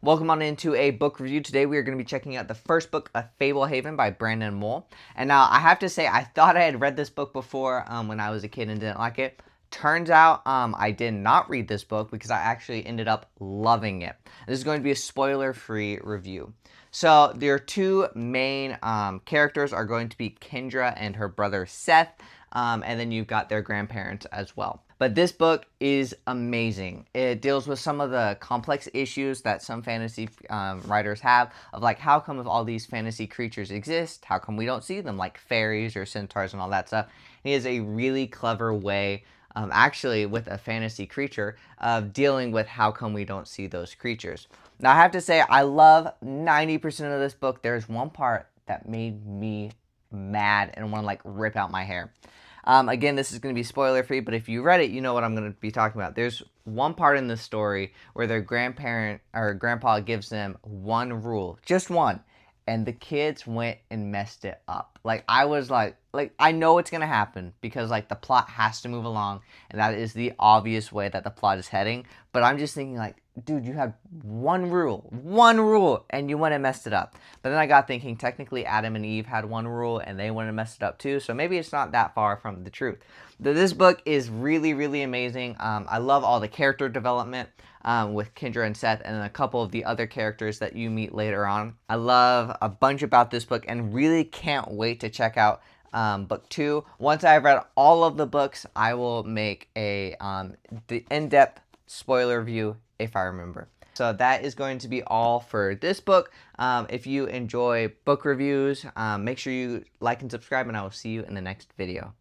Welcome on into a book review. Today we are going to be checking out the first book of Fablehaven by Brandon Mole. And now I have to say, I thought I had read this book before when I was a kid and didn't like it. Turns out I did not read this book because I actually ended up loving it. This is going to be a spoiler-free review. So their two main characters are going to be Kendra and her brother Seth, and then you've got their grandparents as well. But this book is amazing. It deals with some of the complex issues that some fantasy writers have of like, how come if all these fantasy creatures exist, how come we don't see them, like fairies or centaurs and all that stuff. He has a really clever way, actually with a fantasy creature, of dealing with how come we don't see those creatures. Now I have to say, I love 90% of this book. There's one part that made me mad and want to like rip out my hair. Again, this is going to be spoiler free, but if you read it, you know what I'm going to be talking about. There's one part in the story where their grandparent or grandpa gives them one rule, just one, and the kids went and messed it up. Like, I was like I know it's going to happen because like the plot has to move along, and that is the obvious way that the plot is heading. But I'm just thinking like, dude, you had one rule, and you went and messed it up. But then I got thinking, technically Adam and Eve had one rule, and they went and messed it up too, so maybe it's not that far from the truth. This book is really, really amazing. I love all the character development with Kendra and Seth, and then a couple of the other characters that you meet later on. I love a bunch about this book, and really can't wait to check out book 2. Once I've read all of the books, I will make the in-depth spoiler review if I remember. So that is going to be all for this book. If you enjoy book reviews, make sure you like and subscribe, and I will see you in the next video.